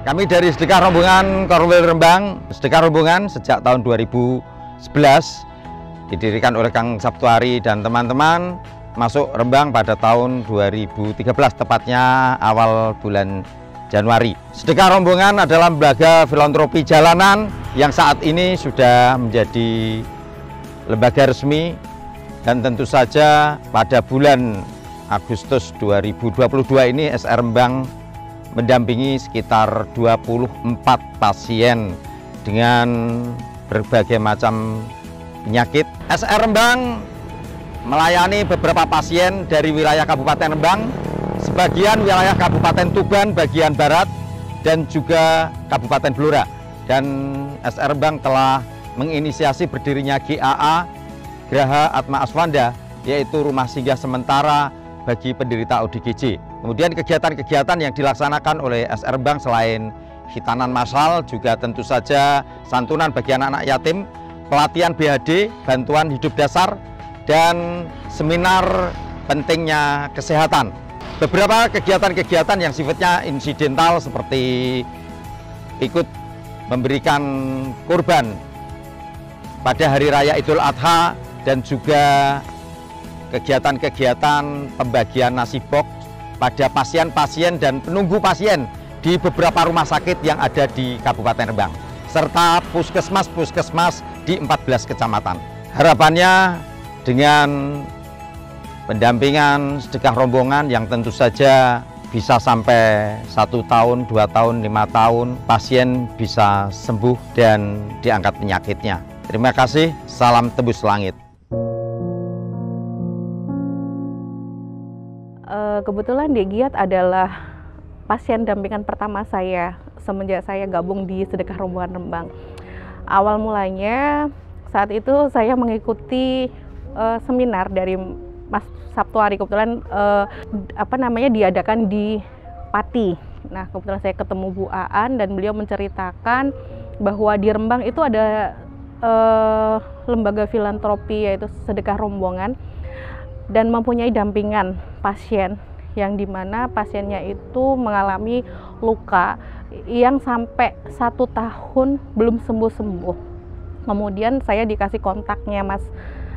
Kami dari Sedekah Rombongan Korwil Rembang, Sedekah Rombongan sejak tahun 2011 didirikan oleh Kang Sabtuari dan teman-teman, masuk Rembang pada tahun 2013, tepatnya awal bulan Januari. Sedekah Rombongan adalah lembaga filantropi jalanan yang saat ini sudah menjadi lembaga resmi, dan tentu saja pada bulan Agustus 2022 ini SR Rembang mendampingi sekitar 24 pasien dengan berbagai macam penyakit. SR Rembang melayani beberapa pasien dari wilayah Kabupaten Rembang, sebagian wilayah Kabupaten Tuban bagian barat, dan juga Kabupaten Blora. Dan SR Rembang telah menginisiasi berdirinya GAA, Graha Atma Aswanda, yaitu rumah singgah sementara bagi penderita ODGJ. Kemudian kegiatan-kegiatan yang dilaksanakan oleh SR Rembang selain khitanan massal, juga tentu saja santunan bagi anak-anak yatim, pelatihan BHD, bantuan hidup dasar, dan seminar pentingnya kesehatan. Beberapa kegiatan-kegiatan yang sifatnya insidental seperti ikut memberikan kurban pada Hari Raya Idul Adha, dan juga kegiatan-kegiatan pembagian nasi box pada pasien-pasien dan penunggu pasien di beberapa rumah sakit yang ada di Kabupaten Rembang, serta puskesmas-puskesmas di 14 kecamatan. Harapannya dengan pendampingan Sedekah Rombongan yang tentu saja bisa sampai 1 tahun, 2 tahun, 5 tahun, pasien bisa sembuh dan diangkat penyakitnya. Terima kasih, salam tembus langit. Kebetulan Dek Giat adalah pasien dampingan pertama saya semenjak saya gabung di Sedekah Rombongan Rembang. Awal mulanya saat itu saya mengikuti seminar dari Mas Sabtuari, kebetulan diadakan di Pati. Nah, kebetulan saya ketemu Bu Aan dan beliau menceritakan bahwa di Rembang itu ada lembaga filantropi yaitu Sedekah Rombongan, dan mempunyai dampingan pasien yang dimana pasiennya itu mengalami luka yang sampai 1 tahun belum sembuh-sembuh. Kemudian saya dikasih kontaknya Mas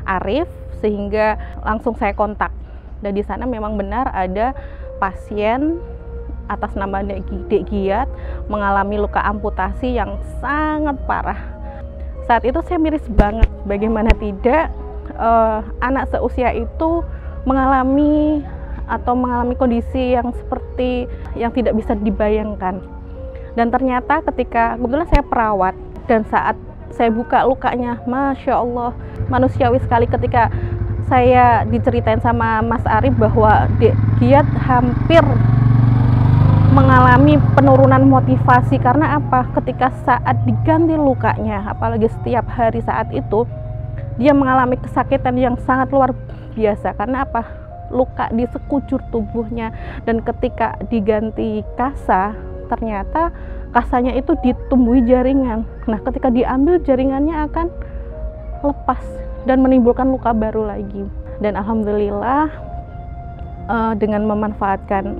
Arif, sehingga langsung saya kontak, dan di sana memang benar ada pasien atas nama Dek Giat mengalami luka amputasi yang sangat parah. Saat itu saya miris banget, bagaimana tidak anak seusia itu mengalami kondisi yang seperti yang tidak bisa dibayangkan. Dan ternyata ketika kebetulan saya perawat, dan saat saya buka lukanya, Masya Allah, manusiawi sekali ketika saya diceritain sama Mas Arif bahwa Dek Giat hampir mengalami penurunan motivasi. Karena apa? Ketika saat diganti lukanya, apalagi setiap hari saat itu, dia mengalami kesakitan yang sangat luar biasa. Karena apa? Luka di sekujur tubuhnya, dan ketika diganti kasa, ternyata kasanya itu ditumbuhi jaringan. Nah, ketika diambil, jaringannya akan lepas dan menimbulkan luka baru lagi. Dan alhamdulillah dengan memanfaatkan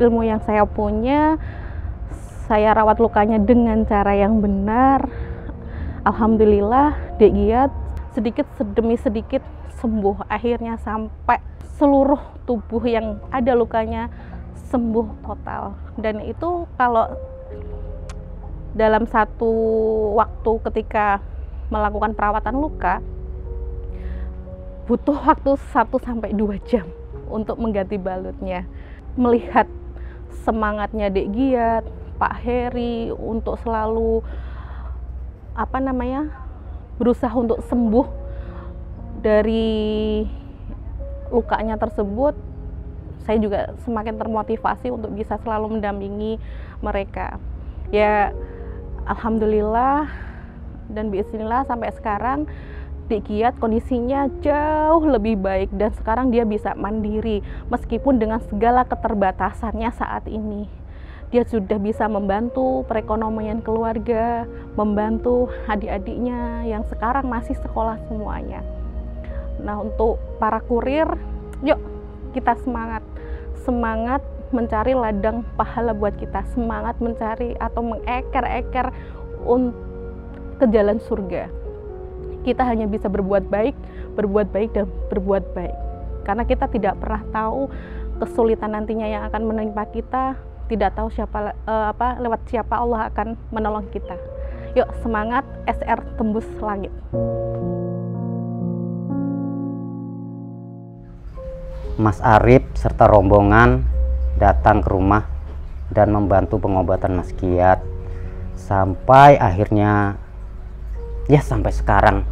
ilmu yang saya punya, saya rawat lukanya dengan cara yang benar. Alhamdulillah Dek Giat sedikit demi sedikit sembuh, akhirnya sampai seluruh tubuh yang ada lukanya sembuh total. Dan itu kalau dalam satu waktu ketika melakukan perawatan luka butuh waktu 1-2 jam untuk mengganti balutnya. Melihat semangatnya Dek Giat, Pak Heri untuk selalu berusaha untuk sembuh dari lukanya tersebut, saya juga semakin termotivasi untuk bisa selalu mendampingi mereka. Ya, alhamdulillah dan bismillah sampai sekarang Dek Giat kondisinya jauh lebih baik, dan sekarang dia bisa mandiri meskipun dengan segala keterbatasannya saat ini. Dia sudah bisa membantu perekonomian keluarga, membantu adik-adiknya yang sekarang masih sekolah semuanya. Nah, untuk para kurir, yuk kita semangat mencari ladang pahala buat kita, semangat mencari atau mengeker-eker ke jalan surga. Kita hanya bisa berbuat baik dan berbuat baik. Karena kita tidak pernah tahu kesulitan nantinya yang akan menimpa kita, tidak tahu lewat siapa Allah akan menolong kita. Yuk semangat, SR tembus langit. Mas Arif serta rombongan datang ke rumah dan membantu pengobatan Mas Giat sampai akhirnya ya sampai sekarang,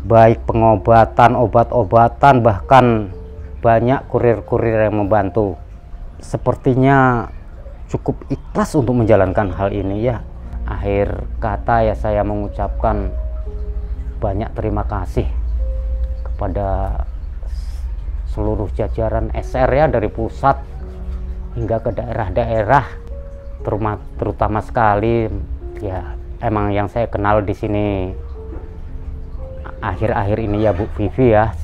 baik pengobatan, obat-obatan, bahkan banyak kurir-kurir yang membantu. Sepertinya cukup ikhlas untuk menjalankan hal ini ya. Akhir kata ya saya mengucapkan banyak terima kasih kepada seluruh jajaran SR ya, dari pusat hingga ke daerah-daerah, terutama sekali ya emang yang saya kenal di sini akhir-akhir ini ya Bu Vivi ya.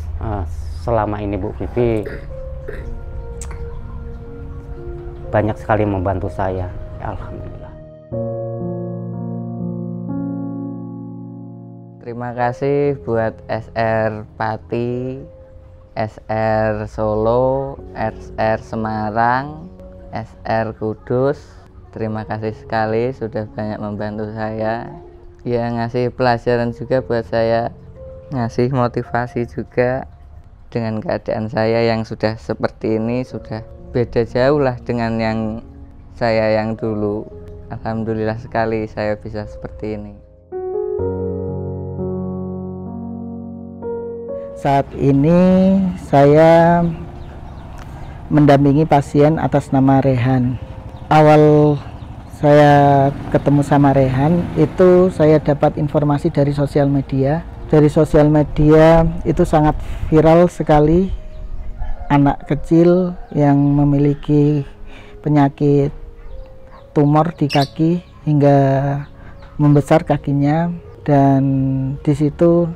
Selama ini Bu Vivi banyak sekali membantu saya, alhamdulillah. Terima kasih buat SR Pati, SR Solo, SR Semarang, SR Kudus. Terima kasih sekali sudah banyak membantu saya. Ya, ngasih pelajaran juga buat saya, ngasih motivasi juga. Dengan keadaan saya yang sudah seperti ini, sudah beda jauh lah dengan yang saya yang dulu. Alhamdulillah sekali saya bisa seperti ini. Saat ini saya mendampingi pasien atas nama Rehan. Awal saya ketemu sama Rehan itu saya dapat informasi dari sosial media. Dari sosial media itu sangat viral sekali, anak kecil yang memiliki penyakit tumor di kaki hingga membesar kakinya, dan di situ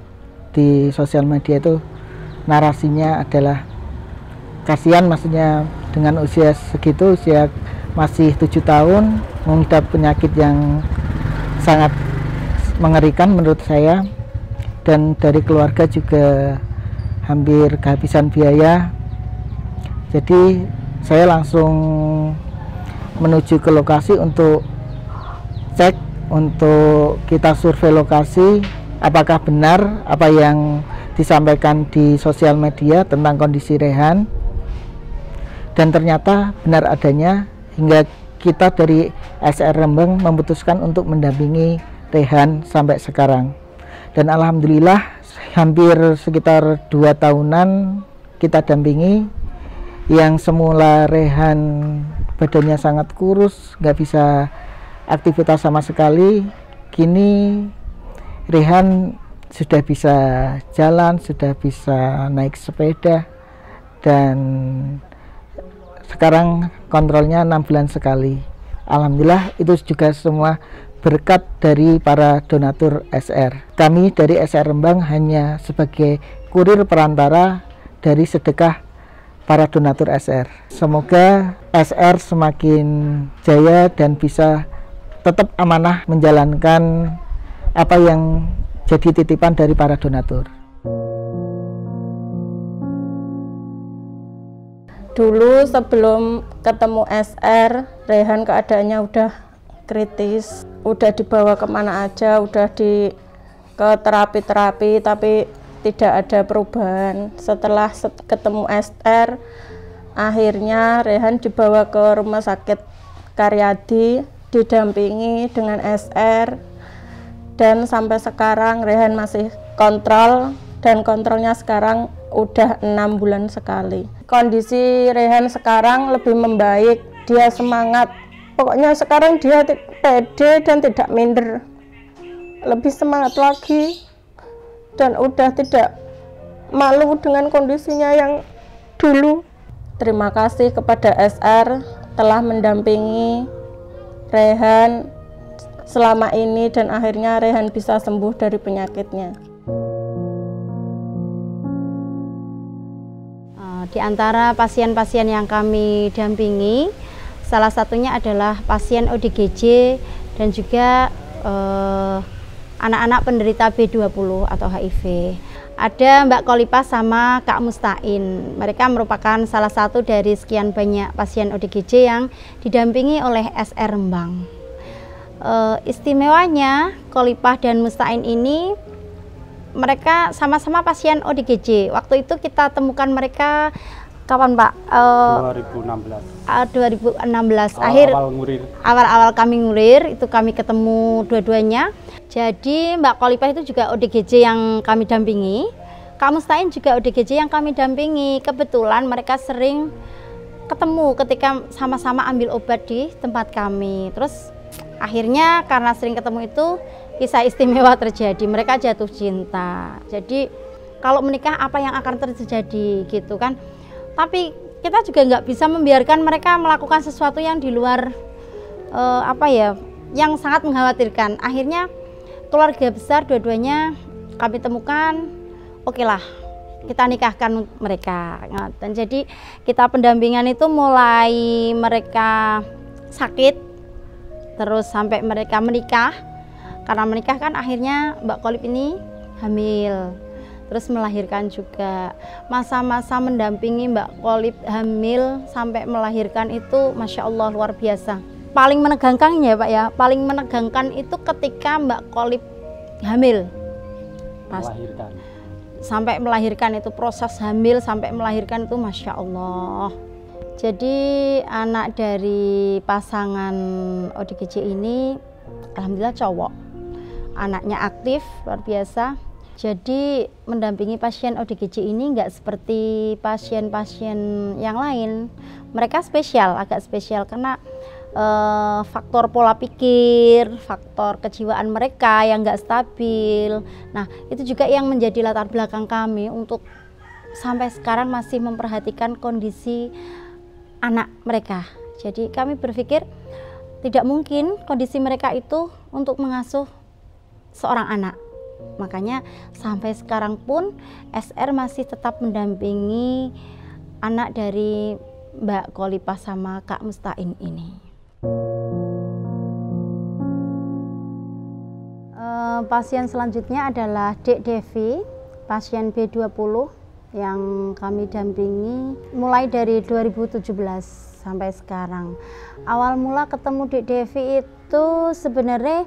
di sosial media itu narasinya adalah kasihan, maksudnya dengan usia segitu, usia masih 7 tahun mengidap penyakit yang sangat mengerikan menurut saya, dan dari keluarga juga hampir kehabisan biaya. Jadi saya langsung menuju ke lokasi untuk cek, untuk kita survei lokasi apakah benar apa yang disampaikan di sosial media tentang kondisi Rehan, dan ternyata benar adanya, hingga kita dari SR Rembang memutuskan untuk mendampingi Rehan sampai sekarang. Dan alhamdulillah hampir sekitar 2 tahunan kita dampingi. Yang semula Rehan badannya sangat kurus, nggak bisa aktivitas sama sekali, kini Rehan sudah bisa jalan, sudah bisa naik sepeda, dan sekarang kontrolnya 6 bulan sekali. Alhamdulillah itu juga semua berkat dari para donatur SR. Kami dari SR Rembang hanya sebagai kurir perantara dari sedekah para donatur SR. Semoga SR semakin jaya dan bisa tetap amanah menjalankan apa yang jadi titipan dari para donatur. Dulu sebelum ketemu SR, Rehan keadaannya udah kritis, udah dibawa kemana aja, udah ke terapi-terapi, tapi tidak ada perubahan. Setelah ketemu SR, akhirnya Rehan dibawa ke rumah sakit Karyadi, didampingi dengan SR, dan sampai sekarang Rehan masih kontrol, dan kontrolnya sekarang udah 6 bulan sekali. Kondisi Rehan sekarang lebih membaik, dia semangat, pokoknya sekarang dia pede dan tidak minder, lebih semangat lagi, dan udah tidak malu dengan kondisinya yang dulu. Terima kasih kepada SR telah mendampingi Rehan selama ini, dan akhirnya Rehan bisa sembuh dari penyakitnya. Di antara pasien-pasien yang kami dampingi, Salah satunya adalah pasien ODGJ dan juga anak-anak penderita B20 atau HIV. Ada Mbak Kolipah sama Kak Mustain. Mereka merupakan salah satu dari sekian banyak pasien ODGJ yang didampingi oleh SR Rembang. Istimewanya Kolipah dan Mustain ini mereka sama-sama pasien ODGJ. Waktu itu kita temukan mereka kapan Pak? 2016. Awal-awal kami ngurir itu kami ketemu dua-duanya. Jadi Mbak Kolipah itu juga ODGJ yang kami dampingi. Kak Mustain juga ODGJ yang kami dampingi. Kebetulan mereka sering ketemu ketika sama-sama ambil obat di tempat kami. Terus akhirnya karena sering ketemu itu kisah istimewa terjadi. Mereka jatuh cinta. Jadi kalau menikah apa yang akan terjadi gitu kan. Tapi kita juga nggak bisa membiarkan mereka melakukan sesuatu yang di luar yang sangat mengkhawatirkan. Akhirnya keluarga besar dua-duanya kami temukan, oke lah kita nikahkan mereka. Dan jadi kita pendampingan itu mulai mereka sakit terus sampai mereka menikah. Karena menikah kan akhirnya Mbak Kolip ini hamil. Terus melahirkan juga. Masa-masa mendampingi Mbak Kolip hamil sampai melahirkan itu Masya Allah luar biasa. Paling menegangkan ya Pak ya, paling menegangkan itu ketika Mbak Kolip hamil. Sampai melahirkan itu proses hamil sampai melahirkan itu Masya Allah. Jadi anak dari pasangan ODGJ ini alhamdulillah cowok. Anaknya aktif luar biasa. Jadi mendampingi pasien ODGJ ini nggak seperti pasien-pasien yang lain. Mereka spesial, agak spesial karena faktor pola pikir, faktor kejiwaan mereka yang nggak stabil. Nah itu juga yang menjadi latar belakang kami untuk sampai sekarang masih memperhatikan kondisi anak mereka. Jadi kami berpikir tidak mungkin kondisi mereka itu untuk mengasuh seorang anak. Makanya sampai sekarang pun SR masih tetap mendampingi anak dari Mbak Kolipah sama Kak Mustain ini. Pasien selanjutnya adalah Dek Devi, pasien B20 yang kami dampingi mulai dari 2017 sampai sekarang. Awal mula ketemu Dek Devi itu sebenarnya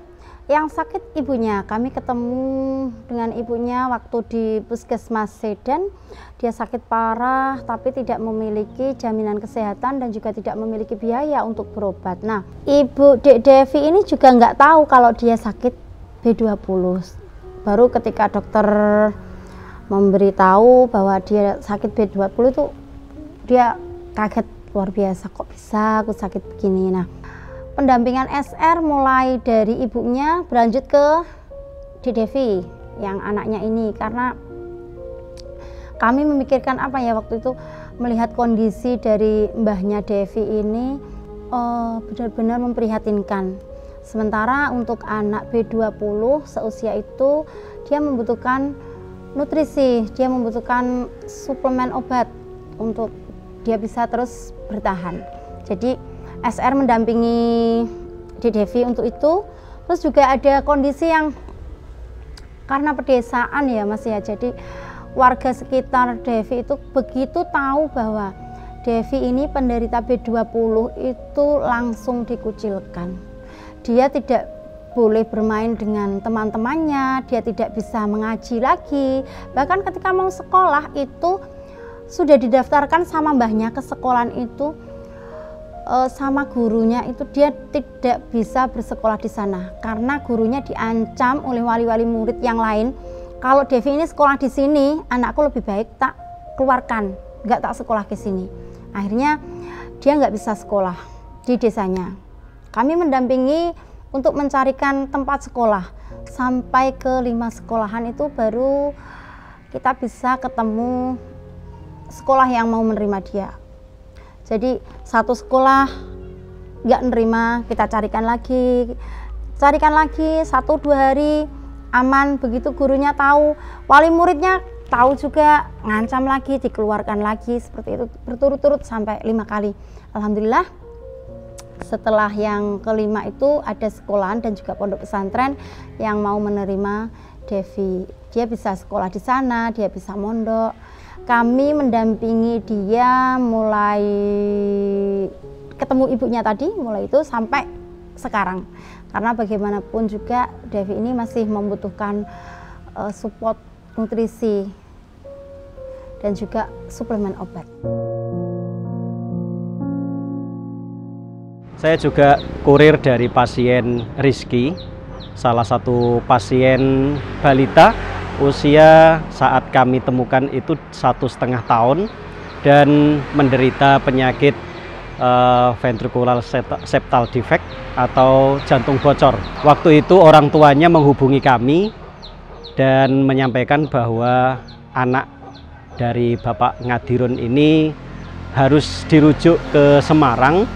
yang sakit ibunya. Kami ketemu dengan ibunya waktu di Puskesmas Sedan. Dia sakit parah tapi tidak memiliki jaminan kesehatan dan juga tidak memiliki biaya untuk berobat. Nah, Ibu Dek Devi ini juga nggak tahu kalau dia sakit B20. Baru ketika dokter memberitahu bahwa dia sakit B20 itu dia kaget luar biasa, kok bisa aku sakit begini. Nah, pendampingan SR mulai dari ibunya berlanjut ke Dek Devi yang anaknya ini, karena kami memikirkan apa ya waktu itu melihat kondisi dari mbahnya Devi ini benar-benar memprihatinkan. Sementara untuk anak B20 seusia itu dia membutuhkan nutrisi, dia membutuhkan suplemen obat untuk dia bisa terus bertahan. Jadi SR mendampingi Dek Devi untuk itu. Terus juga ada kondisi yang karena pedesaan ya Mas ya, jadi warga sekitar Devi itu begitu tahu bahwa Devi ini penderita B20 itu langsung dikucilkan. Dia tidak boleh bermain dengan teman-temannya, dia tidak bisa mengaji lagi. Bahkan ketika mau sekolah itu sudah didaftarkan sama mbahnya ke sekolahan itu, sama gurunya itu dia tidak bisa bersekolah di sana karena gurunya diancam oleh wali-wali murid yang lain. Kalau Devi ini sekolah di sini, anakku lebih baik tak keluarkan, nggak tak sekolah ke sini. Akhirnya dia nggak bisa sekolah di desanya. Kami mendampingi untuk mencarikan tempat sekolah sampai ke 5 sekolahan itu baru kita bisa ketemu sekolah yang mau menerima dia. Jadi satu sekolah nggak nerima, kita carikan lagi 1-2 hari aman. Begitu gurunya tahu, wali muridnya tahu juga, ngancam lagi, dikeluarkan lagi, seperti itu berturut-turut sampai 5 kali. Alhamdulillah Setelah yang kelima itu ada sekolahan dan juga pondok pesantren yang mau menerima Devi. Dia bisa sekolah di sana, dia bisa mondok. Kami mendampingi dia mulai ketemu ibunya tadi, mulai itu sampai sekarang. Karena bagaimanapun juga Devi ini masih membutuhkan support nutrisi dan juga suplemen obat. Saya juga kurir dari pasien Rizky, salah satu pasien balita usia saat kami temukan itu 1,5 tahun dan menderita penyakit ventricular septal defect atau jantung bocor. Waktu itu orang tuanya menghubungi kami dan menyampaikan bahwa anak dari Bapak Ngadirun ini harus dirujuk ke Semarang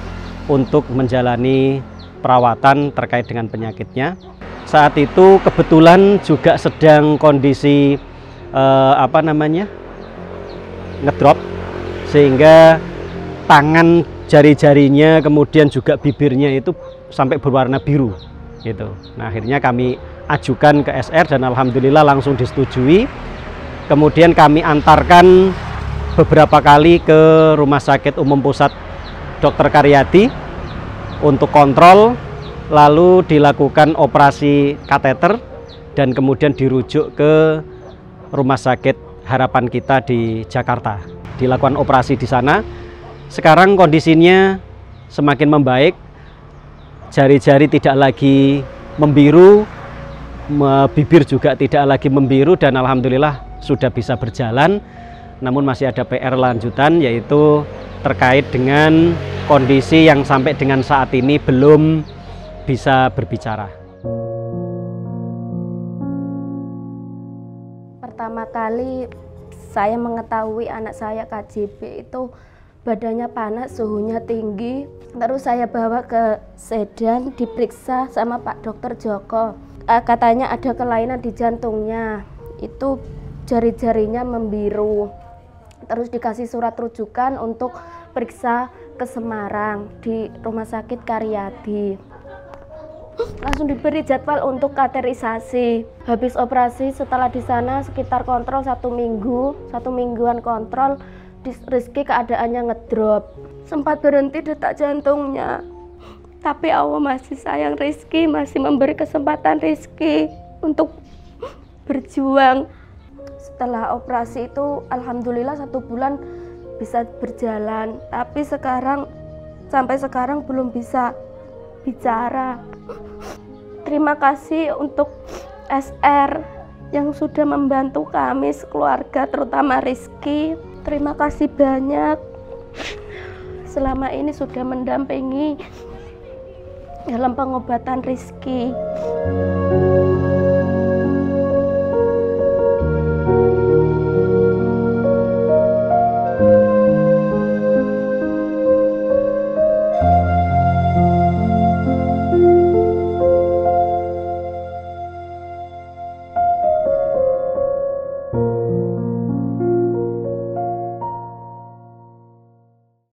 untuk menjalani perawatan terkait dengan penyakitnya. Saat itu kebetulan juga sedang kondisi ngedrop, sehingga tangan, jari-jarinya, kemudian juga bibirnya itu sampai berwarna biru gitu. Nah, akhirnya kami ajukan ke SR dan alhamdulillah langsung disetujui. Kemudian kami antarkan beberapa kali ke Rumah Sakit Umum Pusat Dr. Karyadi untuk kontrol, lalu dilakukan operasi kateter dan kemudian dirujuk ke Rumah Sakit Harapan Kita di Jakarta. Dilakukan operasi di sana. Sekarang kondisinya semakin membaik, jari-jari tidak lagi membiru, bibir juga tidak lagi membiru dan alhamdulillah sudah bisa berjalan. Namun masih ada PR lanjutan, yaitu terkait dengan kondisi yang sampai dengan saat ini belum bisa berbicara. Pertama kali saya mengetahui anak saya KJB itu badannya panas, suhunya tinggi. Terus saya bawa ke Sedan, diperiksa sama Pak Dokter Joko. Katanya ada kelainan di jantungnya, itu jari-jarinya membiru. Terus dikasih surat rujukan untuk periksa ke Semarang di Rumah Sakit Karyadi. Langsung diberi jadwal untuk kateterisasi. Habis operasi, setelah di sana sekitar kontrol 1 minggu, 1 mingguan kontrol, Rizky keadaannya ngedrop. Sempat berhenti detak jantungnya. Tapi Allah masih sayang Rizky, masih memberi kesempatan Rizky untuk berjuang. Setelah operasi itu alhamdulillah 1 bulan bisa berjalan, tapi sampai sekarang belum bisa bicara. Terima kasih untuk SR yang sudah membantu kami sekeluarga, terutama Rizky. Terima kasih banyak selama ini sudah mendampingi dalam pengobatan Rizky.